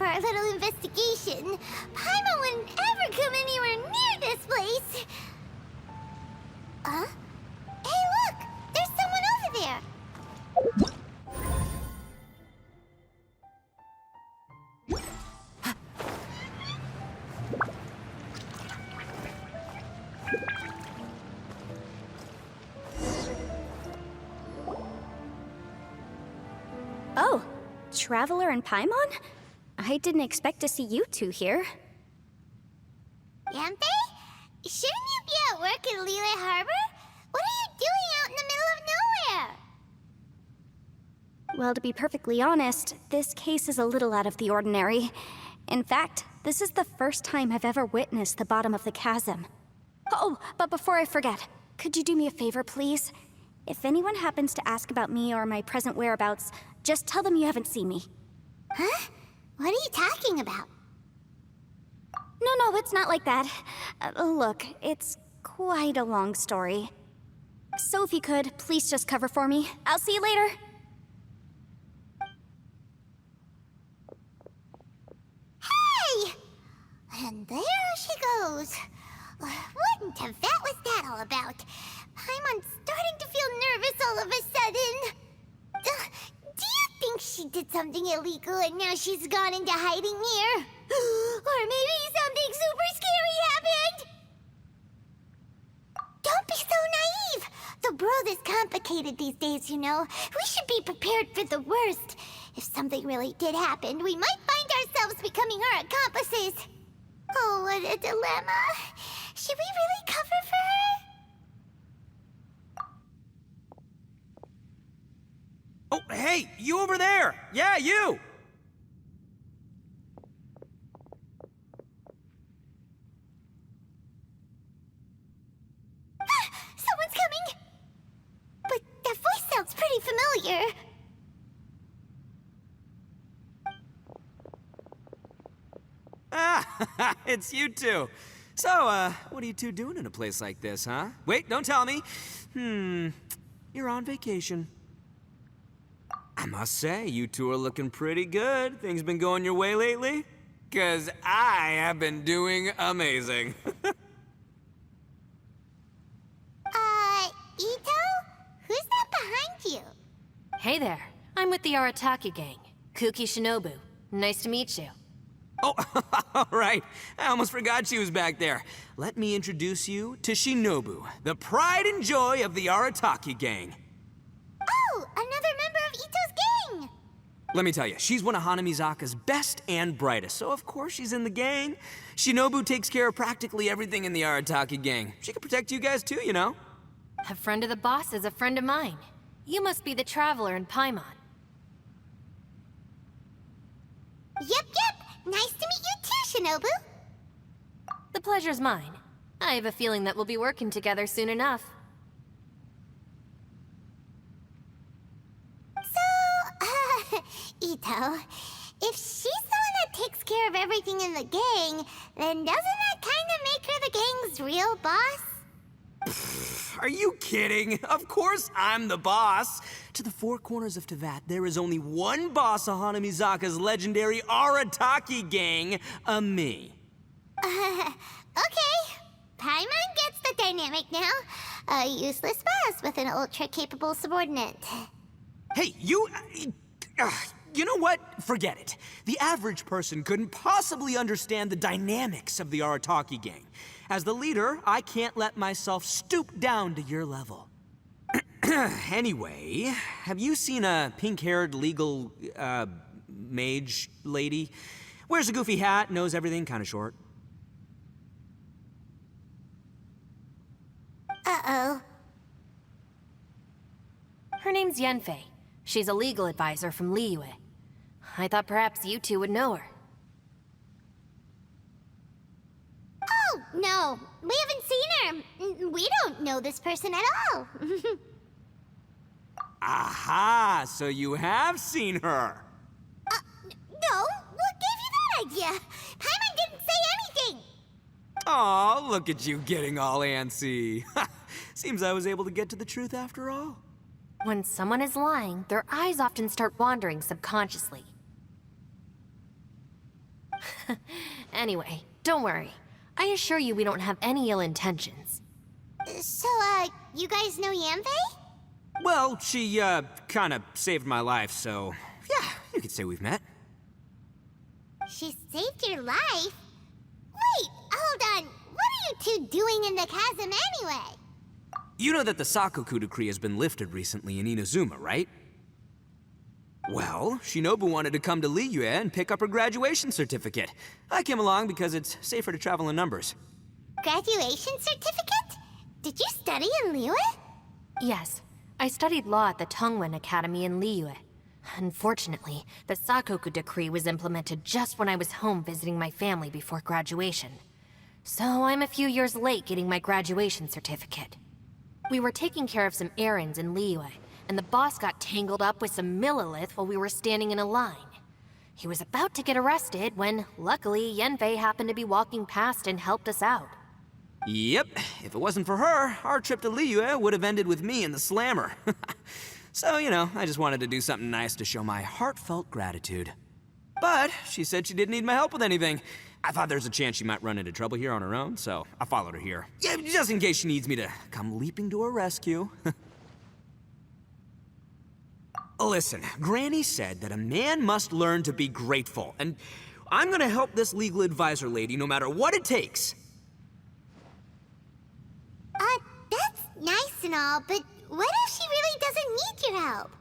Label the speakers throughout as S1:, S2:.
S1: our little investigation. Paimon wouldn't ever come anywhere near this place. Huh? Hey, look! There's someone over there!
S2: Oh, Traveler and Paimon? I didn't expect to see you two here.
S1: Yanfei? Shouldn't you be at work in Liyue Harbor? What are you doing out in the middle of nowhere?
S2: Well, to be perfectly honest, this case is a little out of the ordinary. In fact, this is the first time I've ever witnessed the bottom of the chasm. Oh, but before I forget, could you do me a favor, please? If anyone happens to ask about me or my present whereabouts, just tell them you haven't seen me.
S1: Huh? What are you talking about?
S2: No, it's not like that. Look, it's quite a long story. So if you could, please just cover for me. I'll see you later.
S1: Hey! And there she goes. What in Tibet was that all about? Paimon's starting to feel nervous all of a sudden. Do you think she did something illegal and now she's gone into hiding here? Or maybe something super scary happened? Don't be so naive! The world is complicated these days, you know. We should be prepared for the worst. If something really did happen, we might find ourselves becoming her accomplices. Oh, what a dilemma. Should we really cover for her?
S3: Oh, hey, you over there! Yeah, you!
S1: Someone's coming! But that voice sounds pretty familiar.
S3: Ah, it's you two. So, what are you two doing in a place like this, huh? Wait, don't tell me. You're on vacation. I must say, you two are looking pretty good. Things been going your way lately? 'Cause I have been doing amazing.
S1: Ito? Who's that behind you?
S4: Hey there, I'm with the Arataki gang. Kuki Shinobu. Nice to meet you.
S3: Oh, all right. I almost forgot she was back there. Let me introduce you to Shinobu, the pride and joy of the Arataki gang.
S1: Oh, another member of Ito's gang!
S3: Let me tell you, she's one of Hanamizaka's best and brightest, so of course she's in the gang. Shinobu takes care of practically everything in the Arataki gang. She can protect you guys too, you know?
S4: A friend of the boss is a friend of mine. You must be the Traveler in Paimon.
S1: Yep. Nice to meet you too, Shinobu.
S4: The pleasure's mine. I have a feeling that we'll be working together soon enough.
S1: So, Ito, if she's the one that takes care of everything in the gang, then doesn't that kind of make her the gang's real boss?
S3: Are you kidding? Of course I'm the boss. To the four corners of Teyvat, there is only one boss of Hanamizaka's legendary Arataki gang, me.
S1: Okay. Paimon gets the dynamic now. A useless boss with an ultra-capable subordinate.
S3: Hey, you know what? Forget it. The average person couldn't possibly understand the dynamics of the Arataki gang. As the leader, I can't let myself stoop down to your level. Anyway, have you seen a pink-haired legal, mage lady? Wears a goofy hat, knows everything, kinda short.
S1: Uh-oh.
S4: Her name's Yanfei. She's a legal advisor from Liyue. I thought perhaps you two would know her.
S1: Oh, no. We haven't seen her. We don't know this person at all.
S3: Aha! So you have seen her.
S1: No. What gave you that idea? Paimon didn't say anything.
S3: Aw, look at you getting all antsy. Seems I was able to get to the truth after all.
S4: When someone is lying, their eyes often start wandering subconsciously. Anyway, don't worry. I assure you we don't have any ill intentions.
S1: So, you guys know Yanfei?
S3: Well, she, kinda saved my life, so... yeah, you could say we've met.
S1: She saved your life? Wait, hold on. What are you two doing in the chasm anyway?
S3: You know that the Sakoku decree has been lifted recently in Inazuma, right? Well, Shinobu wanted to come to Liyue and pick up her graduation certificate. I came along because it's safer to travel in numbers.
S1: Graduation certificate? Did you study in Liyue?
S4: Yes, I studied law at the Tongwen Academy in Liyue. Unfortunately, the Sakoku decree was implemented just when I was home visiting my family before graduation. So I'm a few years late getting my graduation certificate. We were taking care of some errands in Liyue, and the boss got tangled up with some Millilith while we were standing in a line. He was about to get arrested when, luckily, Yanfei happened to be walking past and helped us out.
S3: Yep, if it wasn't for her, our trip to Liyue would have ended with me in the slammer. So, you know, I just wanted to do something nice to show my heartfelt gratitude. But she said she didn't need my help with anything. I thought there's a chance she might run into trouble here on her own, so I followed her here. Yeah, just in case she needs me to come leaping to her rescue. Listen, Granny said that a man must learn to be grateful, and I'm gonna help this legal advisor lady no matter what it takes.
S1: That's nice and all, but what if she really doesn't need your help?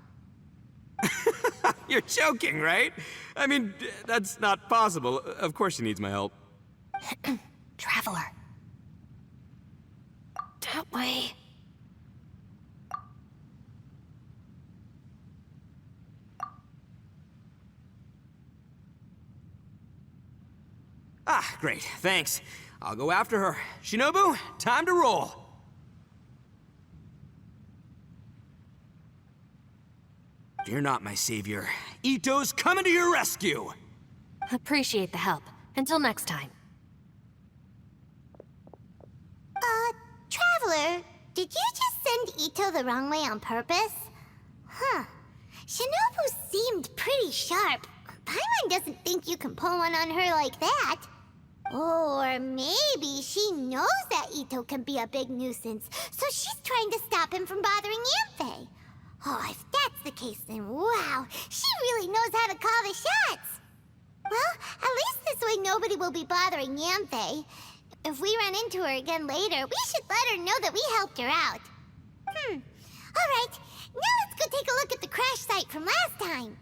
S3: You're joking, right? I mean, that's not possible. Of course she needs my help.
S4: Traveler. That way.
S3: Ah, great, thanks. I'll go after her. Shinobu, time to roll. Fear not, my savior. Ito's coming to your rescue!
S4: Appreciate the help. Until next time.
S1: Traveler, did you just send Ito the wrong way on purpose? Huh. Shinobu seemed pretty sharp. Paimon doesn't think you can pull one on her like that. Or maybe she knows that Ito can be a big nuisance, so she's trying to stop him from bothering Yanfei. Oh, if that's the case, then wow, she really knows how to call the shots. Well, at least this way nobody will be bothering Yanfei. If we run into her again later, we should let her know that we helped her out. Alright, now let's go take a look at the crash site from last time.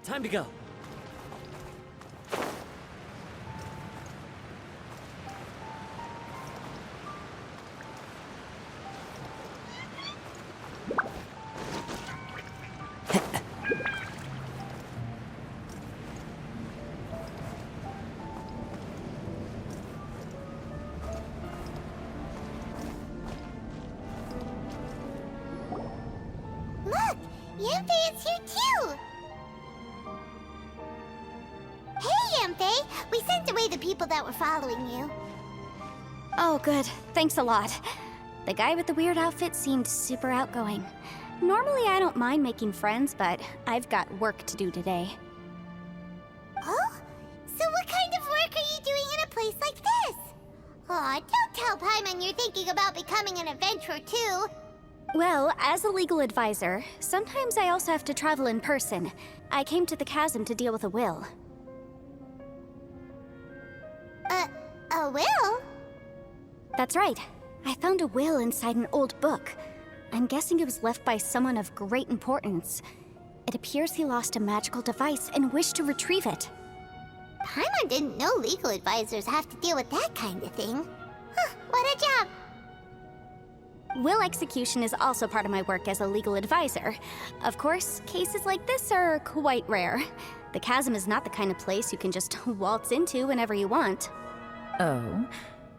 S5: Time to go.
S1: Look, Yanfei is here too. Hey, Yanfei! We sent away the people that were following you.
S2: Oh, good. Thanks a lot. The guy with the weird outfit seemed super outgoing. Normally, I don't mind making friends, but I've got work to do today.
S1: Oh? So what kind of work are you doing in a place like this? Aw, don't tell Paimon you're thinking about becoming an adventurer too.
S2: Well, as a legal advisor, sometimes I also have to travel in person. I came to the chasm to deal with a will.
S1: A will?
S2: That's right. I found a will inside an old book. I'm guessing it was left by someone of great importance. It appears he lost a magical device and wished to retrieve it.
S1: Paimon didn't know legal advisors have to deal with that kind of thing. Huh, what a job!
S2: Will execution is also part of my work as a legal advisor. Of course, cases like this are quite rare. The chasm is not the kind of place you can just waltz into whenever you want.
S6: Oh,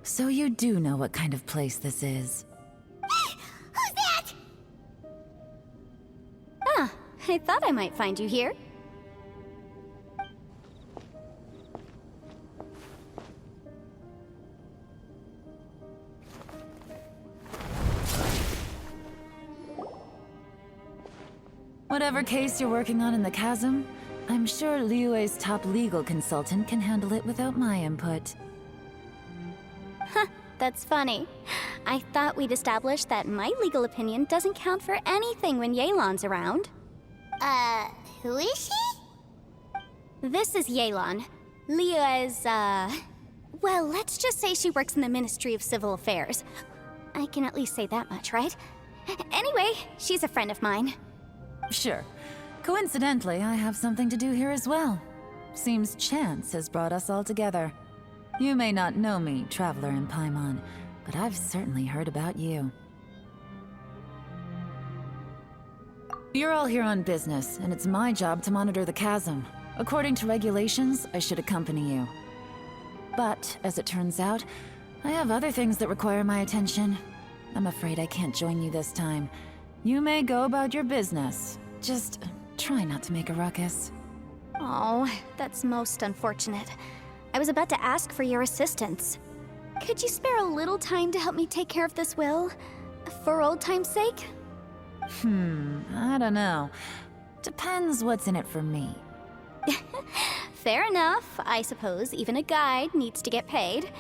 S6: so you do know what kind of place this is.
S1: Who's that?
S2: Ah, I thought I might find you here.
S6: Whatever case you're working on in the chasm, I'm sure Liyue's top legal consultant can handle it without my input.
S2: Huh, that's funny. I thought we'd established that my legal opinion doesn't count for anything when Yelan's around.
S1: Who is she?
S2: This is Yelan. Liyue's, well, let's just say she works in the Ministry of Civil Affairs. I can at least say that much, right? Anyway, she's a friend of mine.
S6: Sure. Coincidentally, I have something to do here as well. Seems chance has brought us all together. You may not know me, Traveler in Paimon, but I've certainly heard about you. You're all here on business, and it's my job to monitor the chasm. According to regulations, I should accompany you. But, as it turns out, I have other things that require my attention. I'm afraid I can't join you this time. You may go about your business. Just try not to make a ruckus.
S2: Oh, that's most unfortunate. I was about to ask for your assistance. Could you spare a little time to help me take care of this will? For old time's sake?
S6: I don't know. Depends what's in it for me.
S2: Fair enough. I suppose even a guide needs to get paid.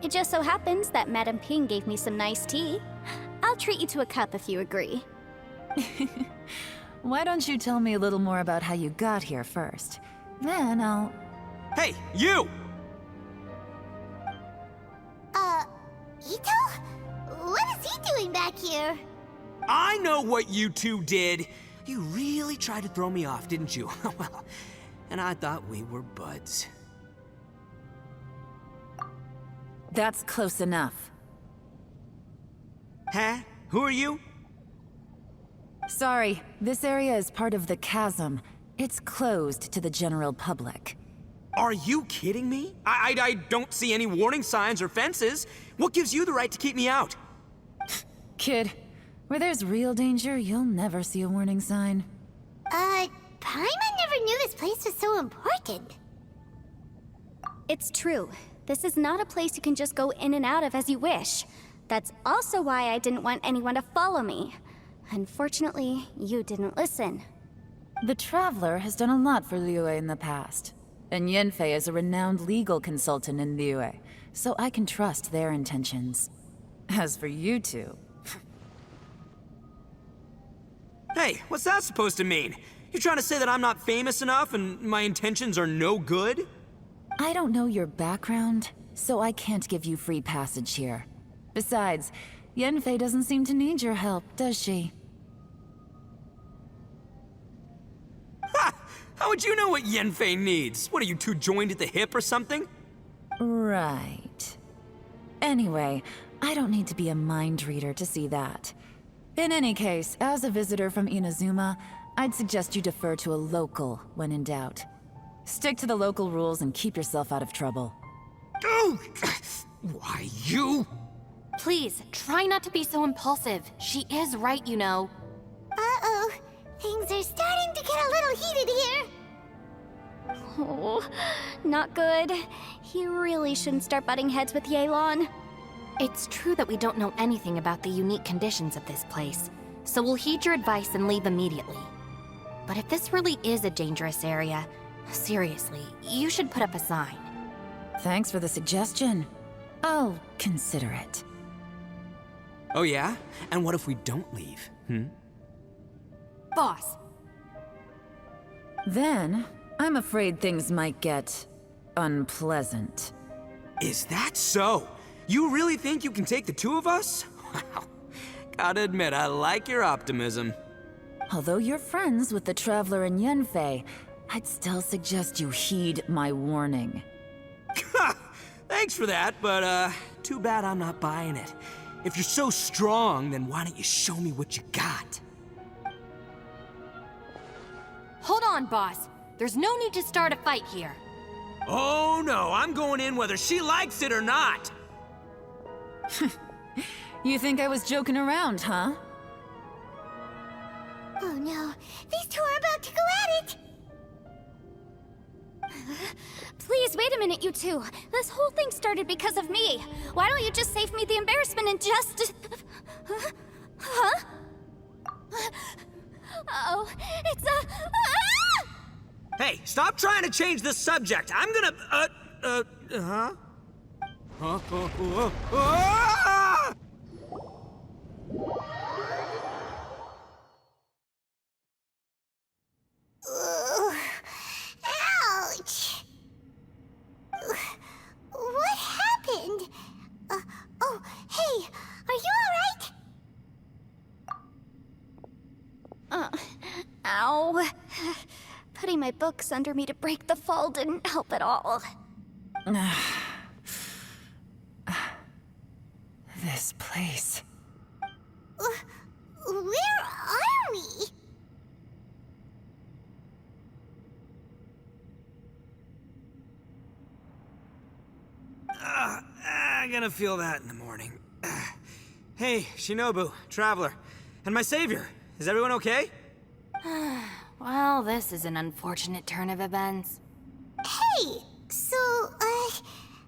S2: It just so happens that Madame Ping gave me some nice tea. I'll treat you to a cup if you agree.
S6: Why don't you tell me a little more about how you got here first? Then I'll...
S3: Hey, you!
S1: Ito? What is he doing back here?
S3: I know what you two did. You really tried to throw me off, didn't you? Well, and I thought we were buds.
S6: That's close enough.
S3: Huh? Who are you?
S6: Sorry, this area is part of the chasm. It's closed to the general public.
S3: Are you kidding me? I don't see any warning signs or fences. What gives you the right to keep me out?
S6: Kid, where there's real danger, you'll never see a warning sign.
S1: Paimon never knew this place was so important.
S2: It's true. This is not a place you can just go in and out of as you wish. That's also why I didn't want anyone to follow me. Unfortunately, you didn't listen.
S6: The Traveler has done a lot for Liyue in the past. And Yanfei is a renowned legal consultant in Liyue, so I can trust their intentions. As for you two...
S3: Hey, what's that supposed to mean? You're trying to say that I'm not famous enough and my intentions are no good?
S6: I don't know your background, so I can't give you free passage here. Besides, Yanfei doesn't seem to need your help, does she?
S3: Ha! How would you know what Yanfei needs? What, are you two joined at the hip or something?
S6: Right. Anyway, I don't need to be a mind reader to see that. In any case, as a visitor from Inazuma, I'd suggest you defer to a local when in doubt. Stick to the local rules and keep yourself out of trouble.
S3: Oh! Why, you?
S4: Please, try not to be so impulsive. She is right, you know.
S1: Uh-oh. Things are starting to get a little heated here.
S2: Oh, not good. He really shouldn't start butting heads with Yelan.
S4: It's true that we don't know anything about the unique conditions of this place, so we'll heed your advice and leave immediately. But if this really is a dangerous area, seriously, you should put up a sign.
S6: Thanks for the suggestion. I'll consider it.
S3: Oh yeah? And what if we don't leave?
S4: Boss,
S6: Then, I'm afraid things might get... unpleasant.
S3: Is that so? You really think you can take the two of us? Wow. Gotta admit, I like your optimism.
S6: Although you're friends with the Traveler and Yanfei, I'd still suggest you heed my warning.
S3: Thanks for that, but too bad I'm not buying it. If you're so strong, then why don't you show me what you got?
S4: hold on, boss. There's no need to start a fight here.
S3: Oh no, I'm going in whether she likes it or not.
S6: You think I was joking around, huh?
S1: Oh no, these two are about to go at it!
S2: Please, wait a minute, you two. This whole thing started because of me. Why don't you just save me the embarrassment and just... Huh? Oh, it's a... Ah!
S3: Hey, stop trying to change the subject. I'm gonna, huh? Ah!
S1: Ouch! What happened? Oh, hey, are you alright?
S2: Ow. Putting my books under me to break the fall didn't help at all.
S6: This place.
S1: Where are we?
S3: I'm gonna feel that in the morning. Hey, Shinobu, Traveler, and my savior. Is everyone okay?
S4: Well, this is an unfortunate turn of events.
S1: Hey, so,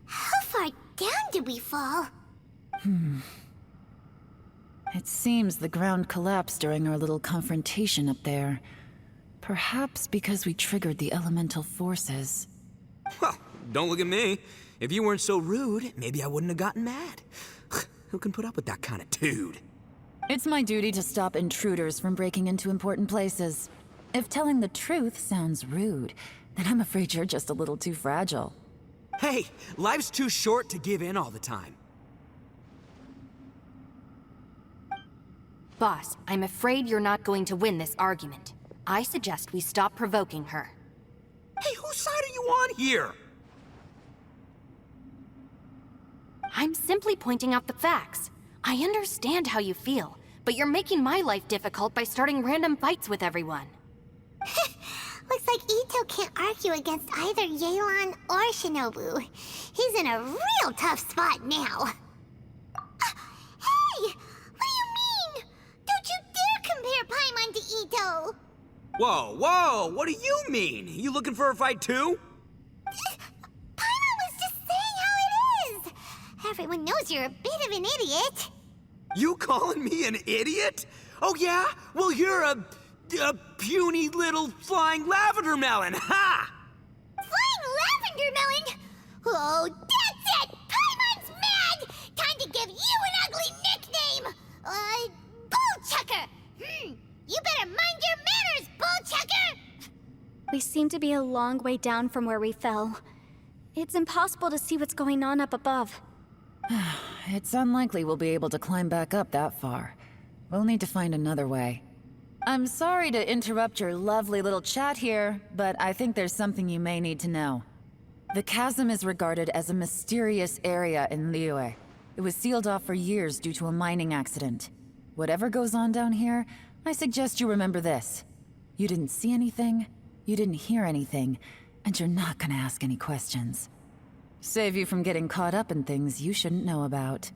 S1: how far down did we fall?
S6: It seems the ground collapsed during our little confrontation up there. Perhaps because we triggered the elemental forces.
S3: Well, don't look at me. If you weren't so rude, maybe I wouldn't have gotten mad. Who can put up with that kind of dude?
S6: It's my duty to stop intruders from breaking into important places. If telling the truth sounds rude, then I'm afraid you're just a little too fragile.
S3: Hey, life's too short to give in all the time.
S4: Boss, I'm afraid you're not going to win this argument. I suggest we stop provoking her.
S3: Hey, whose side are you on here?
S4: I'm simply pointing out the facts. I understand how you feel, but you're making my life difficult by starting random fights with everyone.
S1: Looks like Ito can't argue against either Yelan or Shinobu. He's in a real tough spot now. Hey! What do you mean? Don't you dare compare Paimon to Ito!
S3: Whoa, what do you mean? You looking for a fight too?
S1: Paimon was just saying how it is! Everyone knows you're a bit of an idiot.
S3: You calling me an idiot? Oh yeah? Well, you're a puny little flying lavender melon, ha!
S1: Flying lavender melon? Oh, that's it! Paimon's mad! Time to give you an ugly nickname! Bullchucker! You better mind your manners, Bullchucker!
S2: We seem to be a long way down from where we fell. It's impossible to see what's going on up above.
S6: It's unlikely we'll be able to climb back up that far. We'll need to find another way. I'm sorry to interrupt your lovely little chat here, but I think there's something you may need to know. The chasm is regarded as a mysterious area in Liyue. It was sealed off for years due to a mining accident. Whatever goes on down here, I suggest you remember this. You didn't see anything, you didn't hear anything, and you're not gonna ask any questions. Save you from getting caught up in things you shouldn't know about.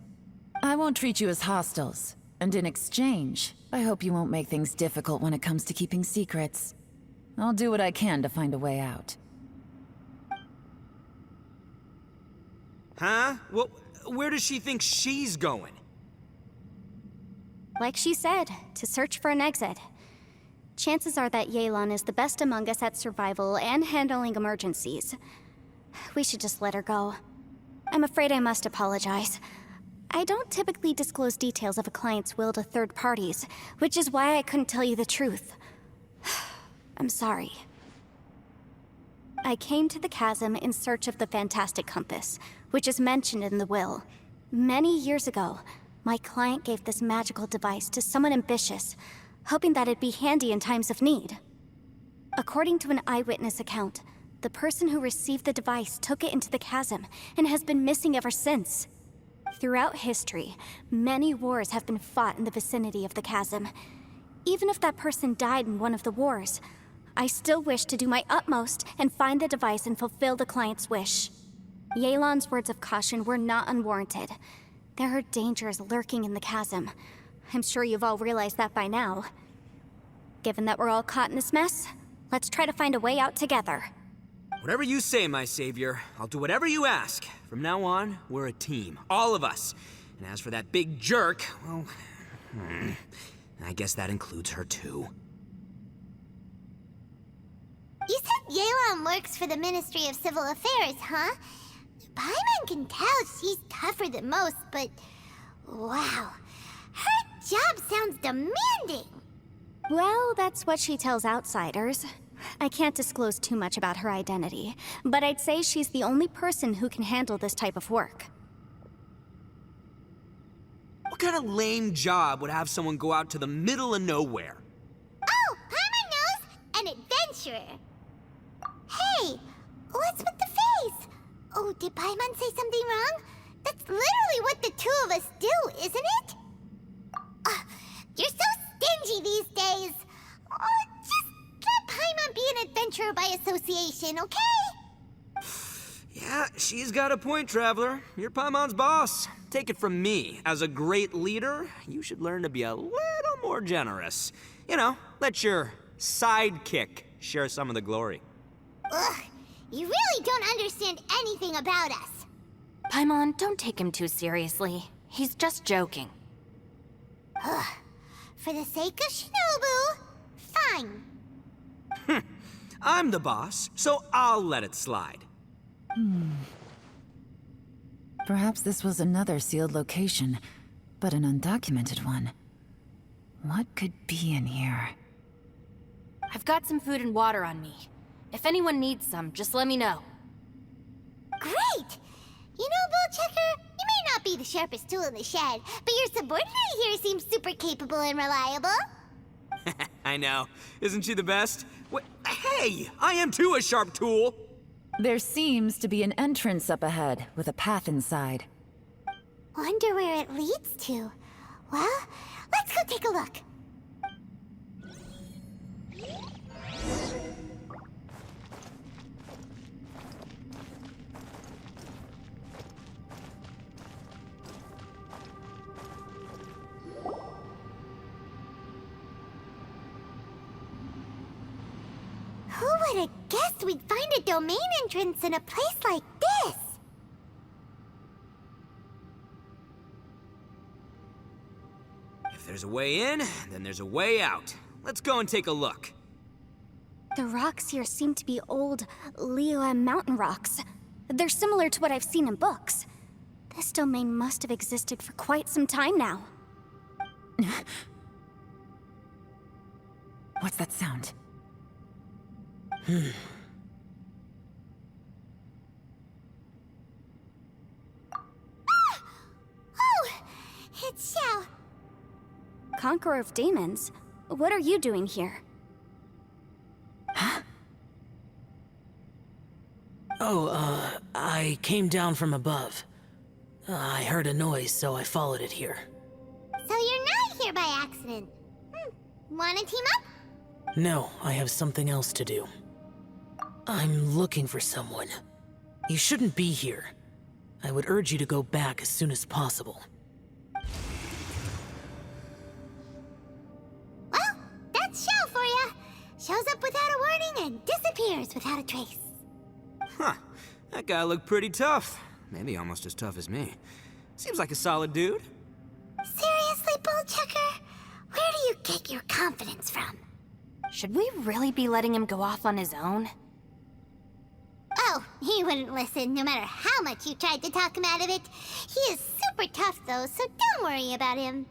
S6: I won't treat you as hostiles, and in exchange, I hope you won't make things difficult when it comes to keeping secrets. I'll do what I can to find a way out.
S3: Huh? Well, where does she think she's going?
S2: Like she said, to search for an exit. Chances are that Yelan is the best among us at survival and handling emergencies. We should just let her go. I'm afraid I must apologize. I don't typically disclose details of a client's will to third parties, which is why I couldn't tell you the truth. I'm sorry. I came to the chasm in search of the fantastic compass, which is mentioned in the will. Many years ago, my client gave this magical device to someone ambitious, hoping that it'd be handy in times of need. According to an eyewitness account, the person who received the device took it into the chasm and has been missing ever since. Throughout history, many wars have been fought in the vicinity of the chasm. Even if that person died in one of the wars, I still wish to do my utmost and find the device and fulfill the client's wish. Yelan's words of caution were not unwarranted. There are dangers lurking in the chasm. I'm sure you've all realized that by now. Given that we're all caught in this mess, let's try to find a way out together.
S3: Whatever you say, my savior. I'll do whatever you ask. From now on, we're a team. All of us. And as for that big jerk, well... I guess that includes her too.
S1: Yelan works for the Ministry of Civil Affairs, huh? Paimon can tell she's tougher than most, but... wow. Her job sounds demanding!
S2: Well, that's what she tells outsiders. I can't disclose too much about her identity, but I'd say she's the only person who can handle this type of work.
S3: What kind of lame job would have someone go out to the middle of nowhere?
S1: Oh, Paimon knows! An adventurer! Hey! What's with the face? Oh, did Paimon say something wrong? That's literally what the two of us do, isn't it? You're so stingy these days! Just let Paimon be an adventurer by association, okay?
S3: Yeah, she's got a point, Traveler. You're Paimon's boss. Take it from me. As a great leader, you should learn to be a little more generous. You know, let your sidekick share some of the glory.
S1: Ugh, you really don't understand anything about us.
S4: Paimon, don't take him too seriously. He's just joking.
S1: For the sake of Shinobu, fine.
S3: I'm the boss, so I'll let it slide.
S6: Perhaps this was another sealed location, but an undocumented one. What could be in here?
S4: I've got some food and water on me. If anyone needs some, just let me know.
S1: Great! You know, Bullchecker, you may not be the sharpest tool in the shed, but your subordinate here seems super capable and reliable.
S3: I know. Isn't she the best? Hey, I am too a sharp tool.
S6: There seems to be an entrance up ahead, with a path inside.
S1: Wonder where it leads to. Well, let's go take a look. Who would have guessed we'd find a domain entrance in a place like this?
S3: If there's a way in, then there's a way out. Let's go and take a look.
S2: The rocks here seem to be old Liyue mountain rocks. They're similar to what I've seen in books. This domain must have existed for quite some time now.
S6: What's that sound?
S1: Oh, it's Xiao.
S2: Conqueror of Demons? What are you doing here?
S5: I came down from above. I heard a noise, so I followed it here.
S1: So you're not here by accident. Wanna team up?
S5: No, I have something else to do. I'm looking for someone. You shouldn't be here. I would urge you to go back as soon as possible.
S1: Well, that's Xiao for ya. Shows up without a warning and disappears without a trace.
S3: Huh. That guy looked pretty tough. Maybe almost as tough as me. Seems like a solid dude.
S1: Seriously, Bullchecker? Where do you get your confidence from?
S4: Should we really be letting him go off on his own?
S1: Oh, he wouldn't listen no matter how much you tried to talk him out of it. He is super tough though, so don't worry about him.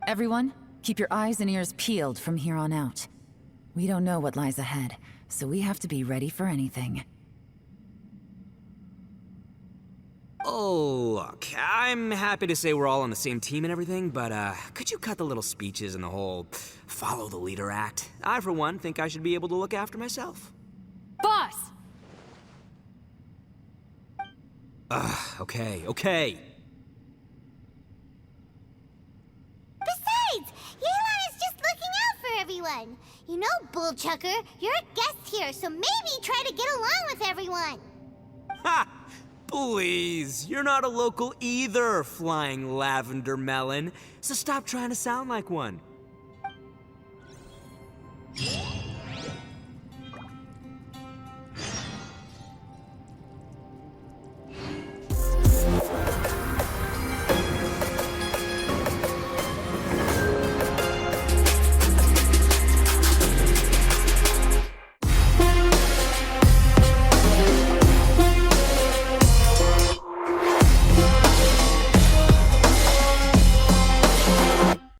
S6: Everyone, keep your eyes and ears peeled from here on out. We don't know what lies ahead, so we have to be ready for anything.
S3: Oh, look, I'm happy to say we're all on the same team and everything, but could you cut the little speeches and the whole follow the leader act? I, for one, think I should be able to look after myself.
S4: Boss!
S3: Okay.
S1: Besides, Yelan is just looking out for everyone. You know, Bullchucker, you're a guest here, so maybe try to get along with everyone.
S3: Ha! Please, you're not a local either, flying lavender melon. So stop trying to sound like one.